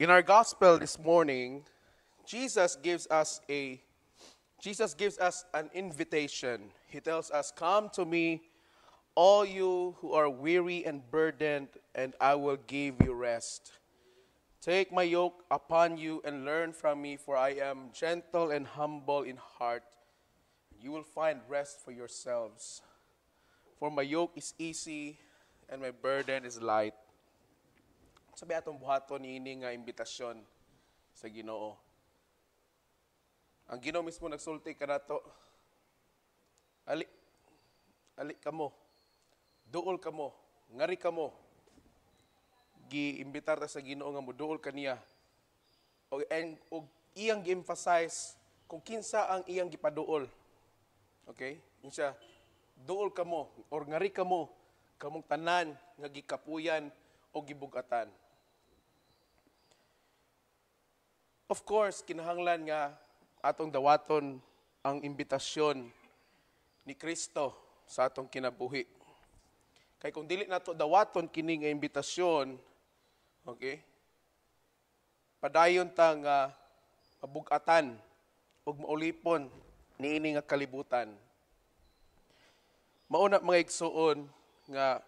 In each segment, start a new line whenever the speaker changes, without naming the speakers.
In our gospel this morning, Jesus gives us a Jesus gives us an invitation. He tells us, "Come to me, all you who are weary and burdened, and I will give you rest. Take my yoke upon you and learn from me, for I am gentle and humble in heart. You will find rest for yourselves. For my yoke is easy and my burden is light." Sabi atong buhaton niini nga imbitasyon sa Ginoo. Ang Ginoo mismo nagsulti kanato, ali ali kamo, duol kamo, ngari kamo. Giimbitar ta sa Ginoo nga moduol kaniya. Og iyang gi-emphasize kung kinsa ang iyang gipaduol. Okay? Insya, duol kamo or ngari kamo, kamong tanan nga gikapuyan o gibugatan. Of course, kinahanglan nga atong dawaton ang imbitasyon ni Kristo sa atong kinabuhi. Kay kung dili nato dawaton kini nga imbitasyon, okay? Padayon ta nga mabugatan ug maulipon niini nga kalibutan. Mauna mga igsuon nga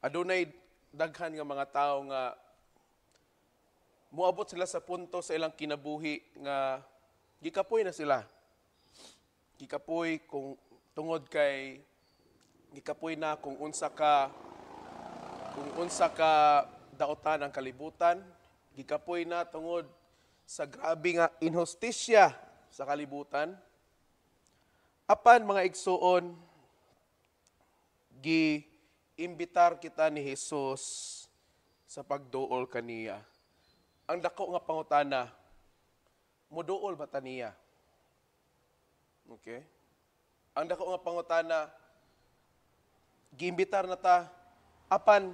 adunay daghan nga mga tawo nga muabot sila sa punto sa ilang kinabuhi nga gikapoy na sila. Gikapoy kung tungod kay gikapoy na kung unsa ka daotan ang kalibutan, gikapoy na tungod sa grabe nga inhustisya sa kalibutan. Apan mga igsuon, gi-imbitar kita ni Jesus sa pagduol kaniya. Ang dako nga pangutana, muduol ba ta niya? Okay? Ang dako nga pangutana, giimbitar na ta, apan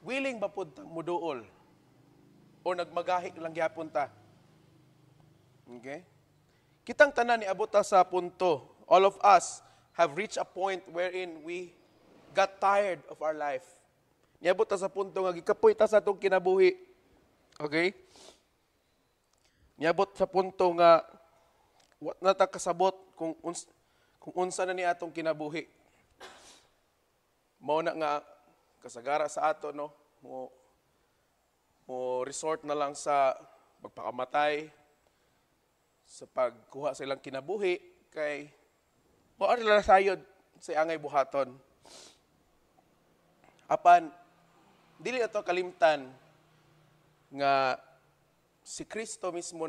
willing ba pud ta muduol? O nagmagahi lang gyapon ta? Okay? Kitang tanan ni abot ta sa punto, all of us have reached a point wherein we got tired of our life. Niabot ta sa punto nga gikapoy ta sa atong kinabuhi. Okay? Niabot sa punto nga wat na ta kasabot kung unsa na ni atong kinabuhi. Mao na nga kasagara sa ato no, mo resort na lang sa pagpakamatay, sa pagkuha sa ilang kinabuhi kay mao na sayod sa angay buhaton. Apan dili ato kalimtan nga si Kristo mismo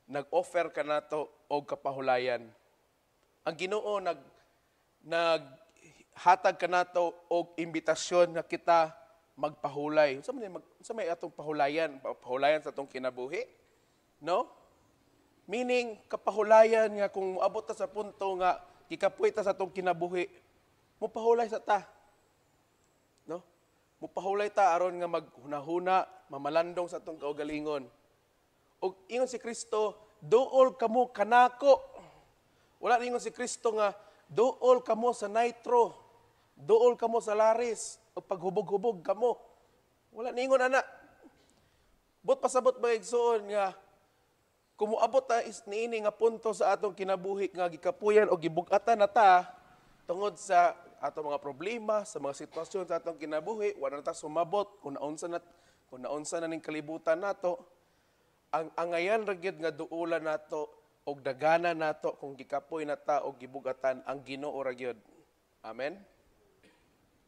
nag-offer kanato og kapahulayan. Ang Ginoo naghatag kanato og imbitasyon nga kita magpahulay. Sa may atong pahulayan sa atong kinabuhi, no? Meaning kapahulayan nga kung moabot ta sa punto nga gikapoy ta sa atong kinabuhi, mopahulay sa ta. No? Mupahulay ta aron nga maghunahuna, mamalandong sa atong kaugalingon. Og ingon si Kristo, duol kamo kanako. Wala ingon si Kristo nga duol kamo sa nitro, duol kamo sa laris, o paghubog-hubog kamo. Wala ningon ana. But pasabot ba igsoon nga kung moabot ta niini nga punto sa atong kinabuhi nga gikapuyan o gibugatan na ta tungod sa ato mga problema, sa mga sitwasyon sa atong kinabuhi, wala na ta sumabot kung naunsa na ning kalibutan nato, ang angayan ra gyud nga duulan nato og dagana nato kung gikapoy na ta og gibugatan ang Ginoo ra gyud. Amen.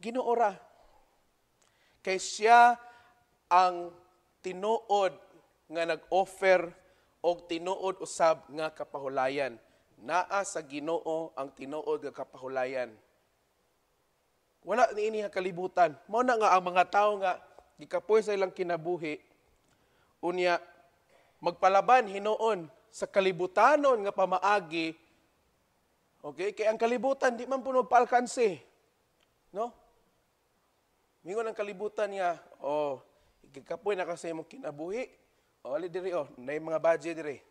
Ginoo ra. Kay siya ang tinuod nga nag-offer og tinuod usab nga kapahulayan. Naa sa Ginoo ang tinuod nga kapahulayan. Wala niini nga kalibutan. Mao na nga ang mga tao nga gikapoy sa ilang kinabuhi unya magpalaban hinuon sa kalibutanon nga pamaagi. Okay, kay ang kalibutan di man puno paalkanse. No? Mingon ang kalibutan nga, gikapoy na kasi imong kinabuhi. Ali diri nay mga budget diri.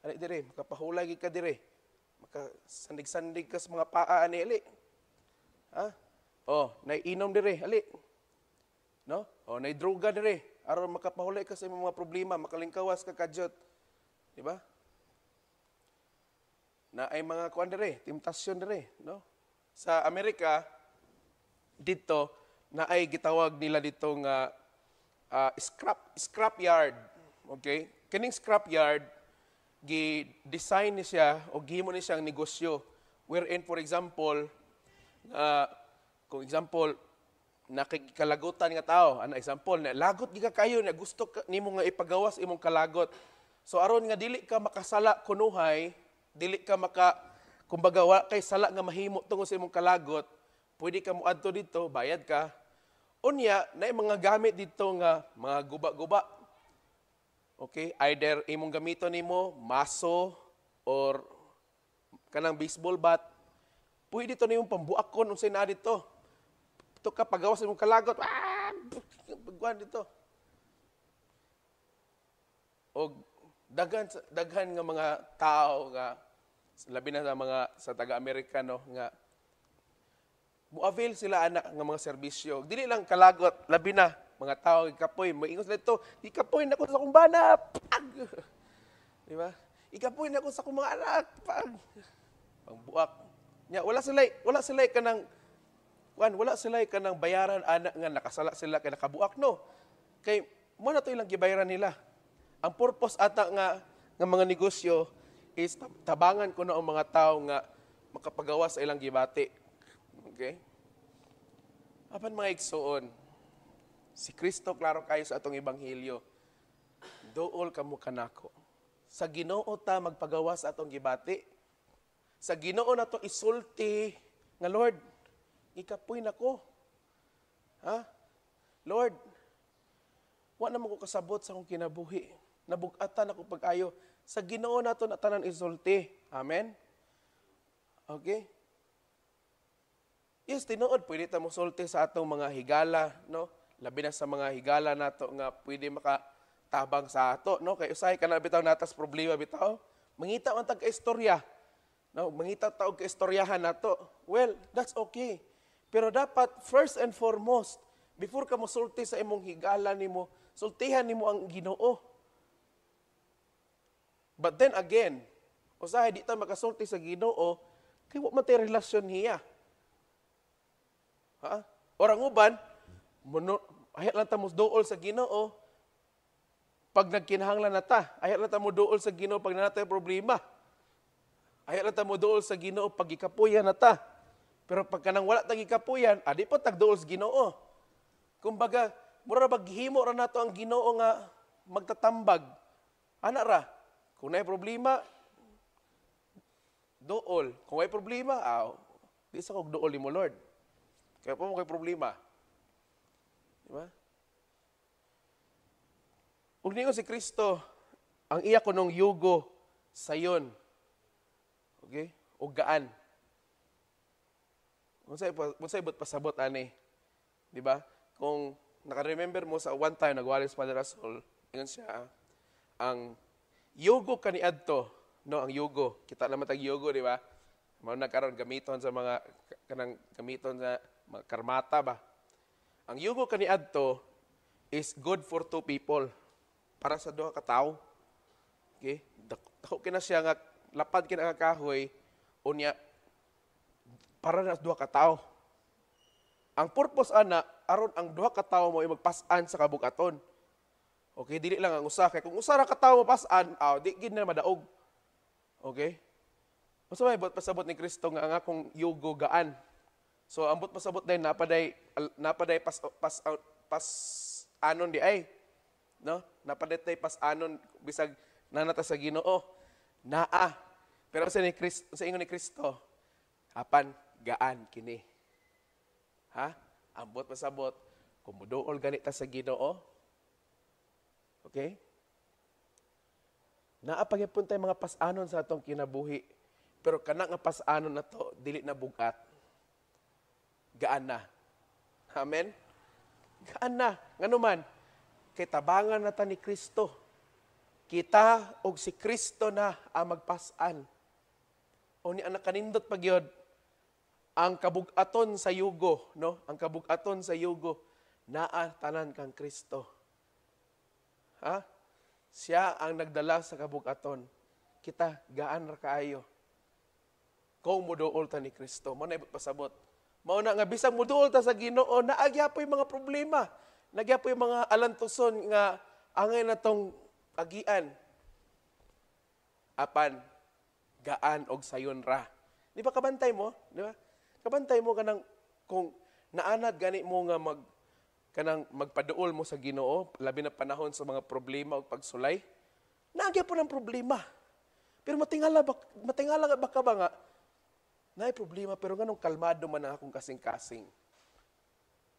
Ali diri, makapahulay gid ka diri. Makasandig-sandig ka sa mga paa ani ali. Ha? Naiinom dire, ali. No? Naidruga dire. aron makapahulay ka sa imong mga problema, makalingkawas ka kadyot. Di ba? Na ay mga kuan dire, temptasyon dire, no? Sa Amerika dito na ay gitawag nila dito nga scrap yard. Okay? Kining scrap yard gi-design ni siya o gihimo ni siyang negosyo wherein for example kung example nakikalagutan nga tao, ana example na lagot gi ka kayo na gusto nimo nga ipagawas imong kalagot. So aron nga dili ka makasala kunuhay, dili ka kumbaga wa kay sala nga mahimo tungod sa imong kalagot, pwede ka moadto dito, bayad ka. Unya, na mga gamit dito nga mga guba-guba. Okay? Either imong gamiton nimo maso or kanang baseball bat. Pwede to nimong pambuakon unsay naa dito. Ito ka pagawas imong kalagot. Pagkuhan dito. O daghan nga mga tao nga labi na sa mga sa taga-Amerikano nga mo-avail sila anak nga mga serbisyo. Dili lang kalagot, labi na mga tao ikapoy, moingon sila ito, ikapoy na ko sa akong bana. Pag! Di ba? Ikapoy na ko sa akong mga anak. Pag! Pangbuak. Nya wala sila kanang bayaran anak nga nakasala sila kay nakabuak no. Kay mo na to ilang gibayaran nila. Ang purpose ata nga mga negosyo is tabangan ko na ang mga tao nga makapagawas sa ilang gibati. Okay? Apan mga igsoon, si Kristo klaro kayo sa atong ebanghelyo. Duol kamo kanako. Sa Ginoo ta magpagawas sa atong gibati. Sa Ginoo nato isulti nga Lord, ikapoy nako. Ha? Lord, wa na mo ko kasabot sa akong kinabuhi. Nabugatan ako pag-ayo. Sa Ginoo nato na tanan isulti. Amen? Okay? Yes, tinuod, pwede ta mo sulti sa atong mga higala, no? Labi na sa mga higala nato nga pwede makatabang sa ato, no? Kay usahay ka na bitaw natas problema bitaw. Mangita man tag istorya. No, mangita taog ka istoryahan nato. Well, that's okay. Pero dapat first and foremost, before ka mo sulti sa imong higala nimo, sultihan nimo ang Ginoo. But then again, usahay di ta makasulti sa Ginoo, kay wa man tay relasyon niya. Ha? Orang uban, ayat lang ta mo duol sa Ginoo pag nagkinahanglan na ta. Ayat lang ta mo duol sa Ginoo pag nanatay problema. Ayat lang ta mo duol sa Ginoo pag ikapuyan na ta. Pero pag kanang wala tag ikapuyan, adi pa tagduol sa Ginoo. Kumbaga, mura baghimo ra nato ang Ginoo nga magtatambag. Ana ra, kung naay problema, duol. Kung may problema, di sa kog duol mo Lord. Kaya pa mo kay problema. Diba? Ug ningon si Kristo, ang iya ko nung yugo sayon. Okay? O gaan. Unsay but pasabot ani. Di ba? Kung naka-remember mo sa one time nagwalis Padre Rasol, ingon siya, ang yugo kaniadto, no, ang yugo. Kita naman tag yugo, di ba? Mao na karon gamiton sa mga kanang gamiton sa mga karmata ba. Ang yugo kaniadto is good for two people. Para sa duha ka tawo. Okay? Dako kina siya nga lapad kina nga kahoy unya para na duha ka tawo. Ang purpose ana aron ang duha ka tawo mo magpas-an sa kabugaton. Okay, dili lang ang usa kay kung usa ra ka tawo mapas-an, di gid na madaog. Okay? Usa may pasabot ni Kristo nga ang akong yugo gaan. So ambot pasabot din napaday pas anon di ay. No? Napaday tay pas anon bisag nanata sa Ginoo. Naa. Pero sa ingon ni Kristo, apan gaan kini. Ha? Ambot pasabot kung muduol ganita sa Ginoo. Okay? Naapagipon tay mga pas-anon sa atong kinabuhi. Pero kana nga pas-anon na to dili na bugat. Gaan na. Amen? Gaan na. Nganuman, kay tabangan na ta ni Kristo. Kita og si Kristo na ang magpas-an. O ni anak kanindot pagyod ang kabugaton sa yugo, no? Ang kabugaton sa yugo naa tanan kang Kristo. Ha? Siya ang nagdala sa kabukaton. Kita, gaan ra kaayo. Kung muduol ta ni Kristo, mo na pasabot. Mao na nga bisag muduol ta sa Ginoo, naagya po yung mga problema. Nagya po yung mga alantuson nga angay na tong agian. Apan, gaan og sayon ra. Di ba kabantay mo? Di ba? Kabantay mo kanang kung naanad gani mo nga kanang magpaduol mo sa Ginoo, labi na panahon sa mga problema o pagsulay, naagya po ng problema. Pero matingala ba ka ba nga, naay problema, pero nganong kalmado man ang akong kasing-kasing.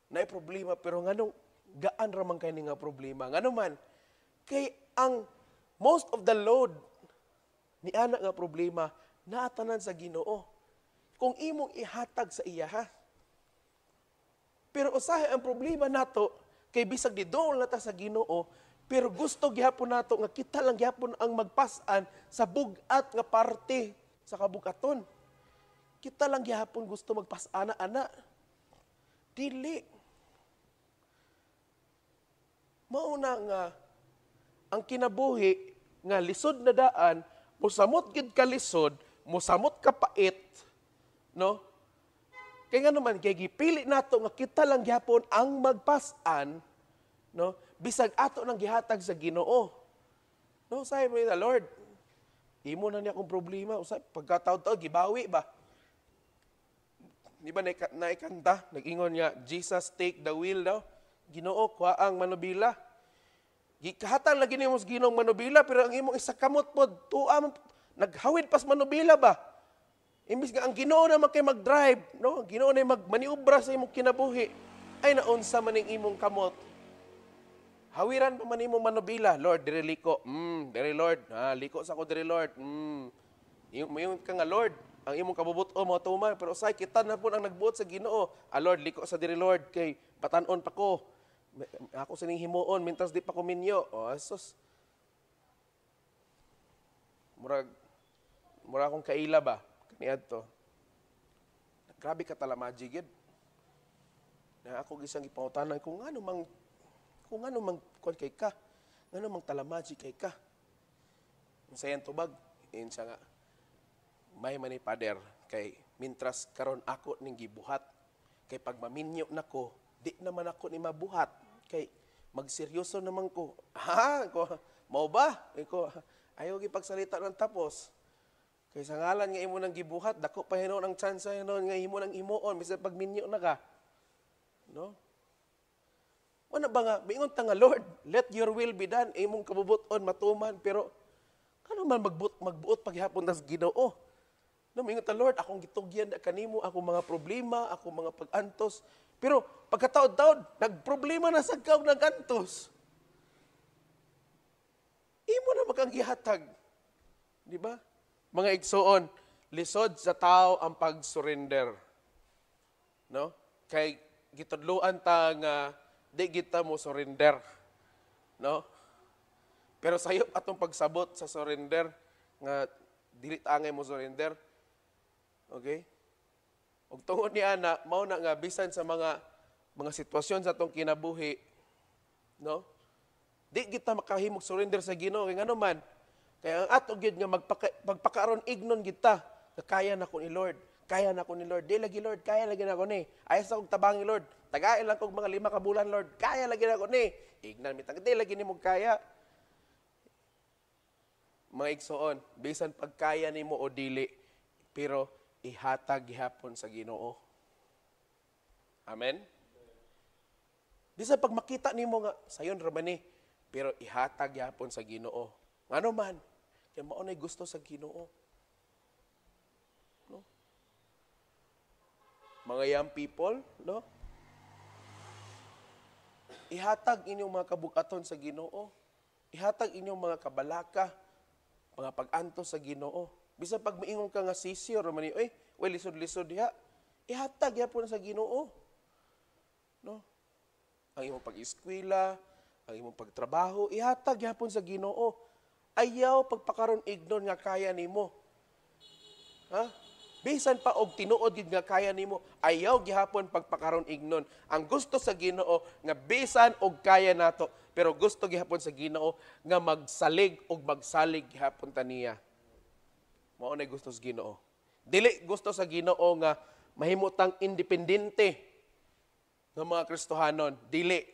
Naay problema, pero nganong gaan ramang kayo nga problema. Ngano man, kay ang most of the load ni anak nga problema, naatanan sa Ginoo. Kung imong ihatag sa iya, ha? Pero usahay ang problema nato, kay bisag didol na ta sa Ginoo, pero gusto gihapon nato nga kita lang gihapon ang magpasan sa bugat nga parte sa kabukaton. Kita lang gihapon gusto magpasana-ana. Dili. Mauna nga, ang kinabuhi nga lisod na daan, musamot gid ka lisod, musamot ka pait, no? Kaya nga naman, kaya gipili nato nga kita lang gihapon ang magpasan, no? Bisag ato nang gihatag sa Ginoo. No, say mo na, Lord, imo na niya akong problema. Usay, pagkataon-taon, gibawi ba? Di ba naikanta? Nag-ingon niya, Jesus take the wheel daw. Ginoo, kuha ang manubila. Gikahatang lagi niyo sa Ginoong manubila, pero ang imong isa kamot po, tuam, naghawid pas manubila ba? Imbis nga ang Ginoo naman kay mag-drive, no? Ang Ginoo na magmaniubra sa imong kinabuhi, ay naunsa man ning imong kamot. Hawiran pa man imong manubila, Lord, diri liko. Diri Lord, liko sa ko diri Lord. Yung ka nga Lord, ang imong kabubuto mo tuman, pero usay kita na po ang nagbuot sa Ginoo. Lord, liko sa diri Lord kay patanon pa ko. Ako sining himuon mintas di pa ko minyo. Asos. Mura akong kaila ba? Niadto. Grabe ka tala magigid. Na ako gisang ipangutanan kung ano mang kon kay ka. Ngano mang talamaji kay ka. Unsayan tubag? Insa nga. May mani pader kay mintras karon ako ning gibuhat. Kay pag maminyo nako, di naman ako ni mabuhat. Kay magseryoso naman ko. Ko mao ba? Ko ayaw gipagsalita ng tapos. Kay sa ngalan nga imo nang gibuhat, dako pa hinon ang chance hinon nga imo nang himuon bisan pag minyo na ka. No? Wala ba nga, miingon ta nga, Lord, let your will be done. Imong kabubuton matuman, pero ano man magbuot paghihapon tas Ginoo. No, miingon ta, Lord, akong gitugyan kanimo, akong mga problema, akong mga pag-antos. Pero pagkataod-taod, nagproblema na sa kaw nag-antos. Imo na makang gihatag. Di ba? Mga igsoon, lisod sa tao ang pag-surrender. No? Kay gitudluan ta nga di kita mo surrender. No? Pero sayop atong pagsabot sa surrender nga dili ta angay mo surrender. Okay? Ug tungod ni ana, mao na nga bisan sa mga sitwasyon sa atong kinabuhi, no? Di kita makahimog surrender sa Ginoo kay ngano man. Kaya ang ato gyud nga magpakaron ignon kita, kaya na ko ni Lord. Kaya na ko ni Lord. Di lagi Lord, kaya lagi na ko ni. Ayos akong tabangi Lord. Tagain lang kog mga 5 ka bulan Lord. Kaya lagi na ko ni. Ignan mitang di lagi nimo kaya. Mga igsoon, bisan pagkaya nimo o dili, pero ihatag gihapon sa Ginoo. Amen. Bisan pag makita nimo nga sayon ra man ni, pero ihatag gihapon sa Ginoo. Ngano man, kay mao nay gusto sa Ginoo. No? Mga young people, no? Ihatag inyong mga kabukaton sa Ginoo. Ihatag inyong mga kabalaka, mga pag-antos sa Ginoo. Bisan pag miingon ka nga sisyo, romani, lisod-lisod diha. Ihatag yapon sa Ginoo. No? Ang imong pag-eskwela, ang imong pagtrabaho, ihatag yapon sa Ginoo. Ayaw pagpakaron ignon nga kaya nimo. Ha? Bisan pa og tinuod gid nga kaya nimo, ayaw gihapon pagpakaron ignon. Ang gusto sa Ginoo nga bisan og kaya nato, pero gusto gihapon sa Ginoo nga magsalig og magsalig gihapon ta niya. Mao na gusto sa Ginoo. Dili gusto sa Ginoo nga mahimutang independente ng mga Kristohanon. Dili.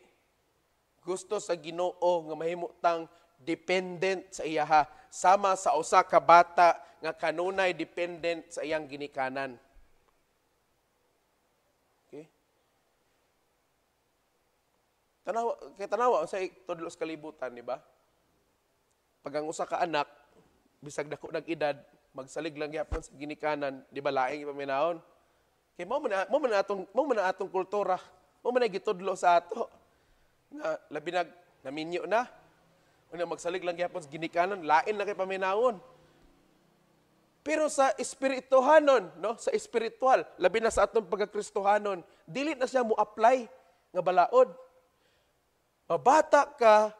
Gusto sa Ginoo nga mahimutang dependent sa iyaha, sama sa usa ka bata nga kanunay dependent sa iyang ginikanan. Okay? Tanawa sa tudlo sa kalibutan, di ba? Pag ang usa ka anak, bisag dako nag edad, magsalig lang gyapon sa ginikanan, di ba laing ipaminahon? Kay mo man atong kultura, mo man gitudlo sa ato. Nga labi naminyo na. Una magsalig lang gyapon sa ginikanan, lain na kay paminahon. Pero sa espirituhanon, no, sa espiritual, labi na sa atong pagkakristohanon, dili na siya mo apply nga balaod. Mabata ka,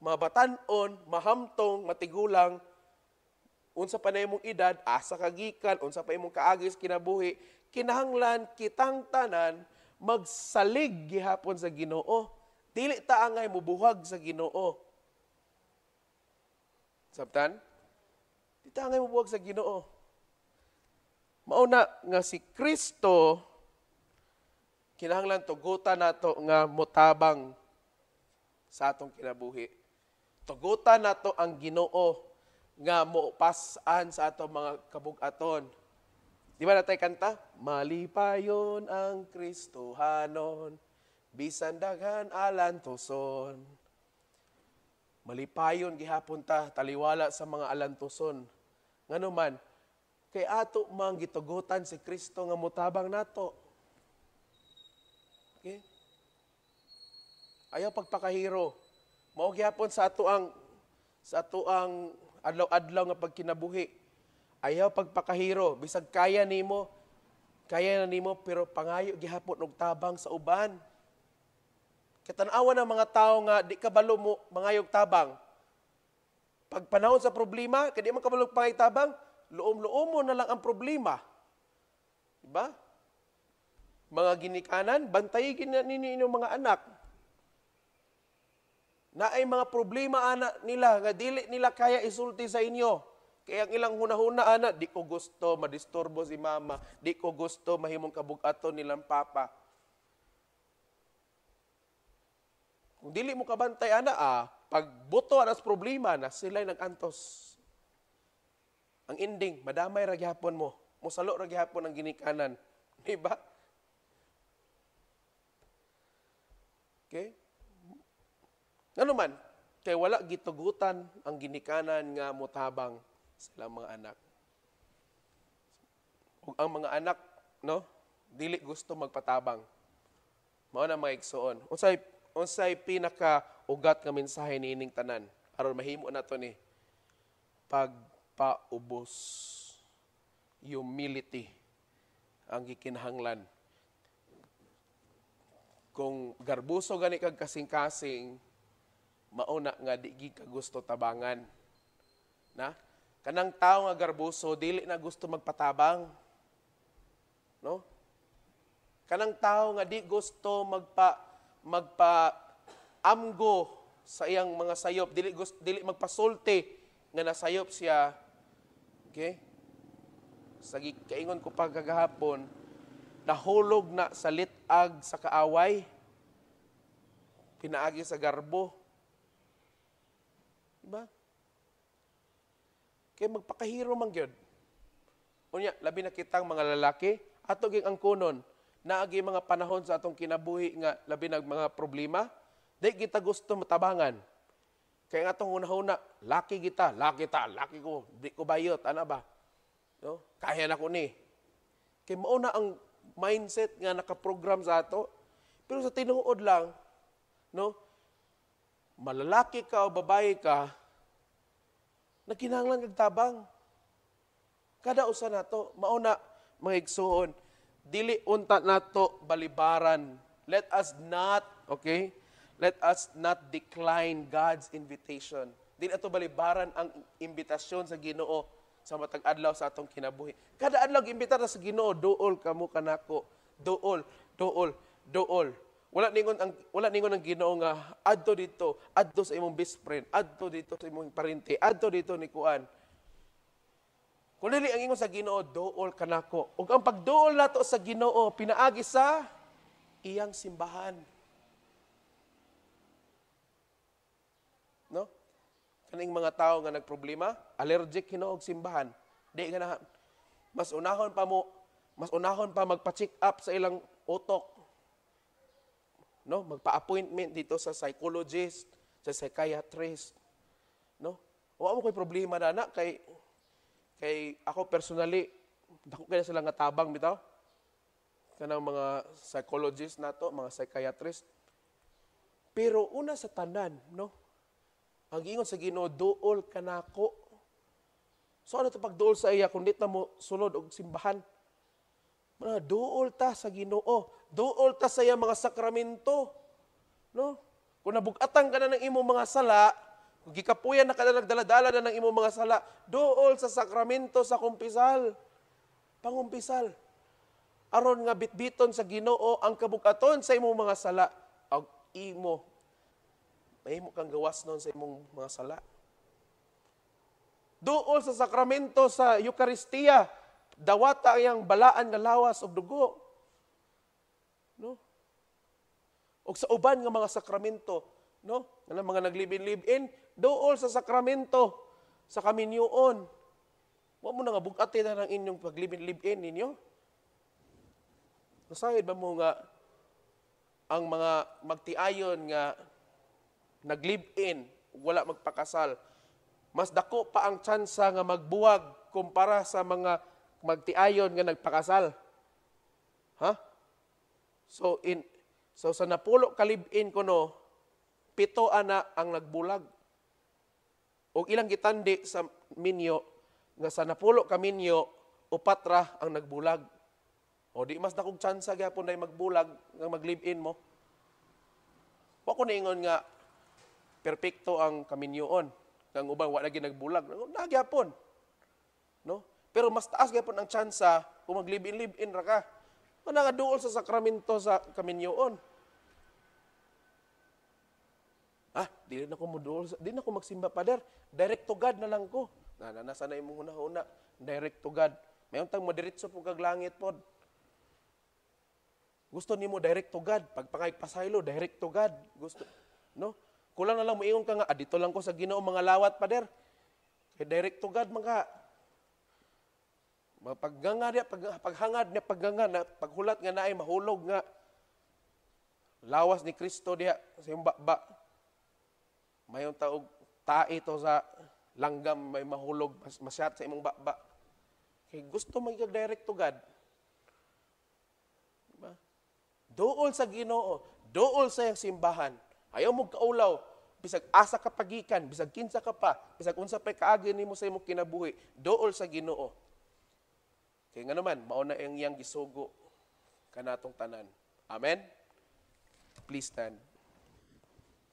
mabatanon, mahamtong, matigulang, unsa pa na imong edad, asa kagikan, unsa pa imong kaagis kinabuhi, kinahanglan kitang tanan magsalig gihapon sa Ginoo. Dili ta angay mubuhag sa Ginoo. Sabtan? Dili ta angay mubuhag sa Ginoo. Mauna nga si Kristo kinahanglan tugutan nato nga motabang sa atong kinabuhi. Tugutan nato ang Ginoo nga mopasan sa atong mga kabug-aton. Di ba natay kanta? Malipayon ang Kristohanon, bisan daghan alantoson. Malipayon gihapon ta, taliwala sa mga alantoson. Ngano man, kay ato mang gitugutan si Kristo nga motabang nato. Okay? Ayaw pagpakahiro. Mao gihapon sa ato ang adlaw-adlaw nga pagkinabuhi. Ayaw pagpakahiro, bisag kaya na nimo pero pangayo gihapon og tabang sa uban. Katanawan ng mga tao nga di kabalo mo mangayog tabang. Pag panahon sa problema, kadi man kabalo pangay tabang, luom-luom mo na lang ang problema. Diba? Mga ginikanan, bantayigin na ninyo mga anak. Na ay mga problema ana nila nga dili nila kaya isulti sa inyo. Kaya ang ilang hunahuna ana, di ko gusto madisturbo si mama, di ko gusto mahimong kabug-aton nilang papa. Kung dili mo kabantay ana, pag buto anas problema na sila'y nag-antos. Ang ending, madamay ra gihapon mo. Musalo ra gihapon ang ginikanan. Diba? Okay? Ngano man, kay wala gitugutan ang ginikanan nga motabang sila mga anak. Ug ang mga anak, no, dili gusto magpatabang. Mao na mga igsoon. Unsay pinaka-ugat nga mensahe niining tanan aron mahimo nato ni pagpaubos. Humility ang gikinahanglan. Kung garbuso gani kag kasing-kasing, mauna nga di gi ka gusto tabangan. Na? Kanang tao nga garbuso, dili na gusto magpatabang. No? Kanang tao nga di gusto magpa-amgo sa iyang mga sayop, dili magpasulti nga nasayop siya. Okay? Sa kaingon ko pagkagahapon, nahulog na sa litag sa kaaway, pinaagi sa garbo. Diba? Kaya magpakahiro man gyud. Unya, labi na kitang mga lalaki, ato ging angkunon, naagi mga panahon sa atong kinabuhi nga labi nag mga problema, di kita gusto matabangan. Kaya nga atong una-una, laki ko, di ko bayot, ana ba? No? Kaya na ko ni. Kaya mauna ang mindset nga nakaprogram sa ato, pero sa tinuod lang, no? Malalaki ka o babae ka, nagkinahanglan kag tabang. Kada usa nato, mauna mga igsuon, dili unta nato balibaran. Let us not decline God's invitation. Dili ato balibaran ang imbitasyon sa Ginoo sa matag adlaw sa atong kinabuhi. Kada adlaw giimbitar na sa Ginoo, duol kamo kanako. Duol, duol, duol. Wala ningon ang Ginoo nga adto dito, adto sa imong best friend, adto dito sa imong parente, adto dito ni kuan. Kung dili ang ingon sa Ginoo, duol kanako. Ug ang pagduol nato sa Ginoo pinaagi sa iyang simbahan. No? Kaning mga tao nga nagproblema, allergic hinuog simbahan. Di ganahan. Mas unahon pa magpa-check up sa ilang utok. No, magpa-appointment dito sa psychologist, sa psychiatrist. No? Wa mo koy problema na kay ako personally, dako kaya sila nga tabang bitaw. Kanang mga psychologist nato, mga psychiatrist. Pero una sa tanan, no? Ang giingon sa Ginoo, duol kanako. So ano to pagduol sa iya kundi ta mo sulod og simbahan? Duol ta sa Ginoo. Duol ta sa iya mga sakramento. No? Kung nabugatan ka na ng imong mga sala, kung gikapuyan na ka na nagdaladala na ng imong mga sala, duol sa sakramento sa kumpisal. Pangumpisal. Aron nga bitbiton sa Ginoo ang kabukaton sa imong mga sala. Ag imo. Mahimo kang gawas noon sa imong mga sala. Duol sa sakramento sa Eucharistia, dawata ang balaan nga lawas og dugo. No? O sa uban nga mga sakramento, no? Nga mga naglibin-libin, duol sa sakramento sa kaminyoon. Wa mo na nga bugati na ng inyong paglibin-libin ninyo. Nasayod ba mo nga ang mga magtiayon nga naglive-in, wala magpakasal, mas dako pa ang tsansa nga magbuwag kumpara sa mga magtiayon nga nagpakasal. Ha? So sa napulo ka live-in kuno, 7 ana ang nagbulag. O ilang gitandi sa minyo nga sa napulo ka minyo, 4 ra ang nagbulag. O di mas dakong tsansa gyapon day magbulag nga mag-live-in mo. Wa ko ningon nga perpekto ang kaminyoon. Kang ubang wala lagi nagbulag. Nagyapon. No? Pero mas taas gyapon ang tsansa kung mag-live-in ra ka. Wala nga duol sa sakramento sa kaminyoon. Di na ko moduol, di na ko magsimba pader. Direct to God na lang ko. Nasa na imong hunahuna, direct to God. Mayon tang madiretso po kag langit pod. Gusto nimo direct to God, pagpangay pasaylo direct to God. Gusto, no? Kulang na lang moingon ka nga, dito lang ko sa Ginoo mga lawat pader. Kay direct to God mga paghangad niya pagganga, paghulat nga naay mahulog nga lawas ni Kristo diha sa imong baba. Mayon taog tae to sa langgam may mahulog masyat sa imong baba. Kay gusto mag-direct to God. Diba? Duol sa Ginoo, duol sa iyang simbahan. Ayaw mo kaulaw, bisag asa ka pagikan, bisag kinsa ka pa, bisag unsa pay kaagi nimo sa imong kinabuhi, duol sa Ginoo. Kay nga naman, mao na ang iyang gisugo kanatong tanan. Amen. Please stand.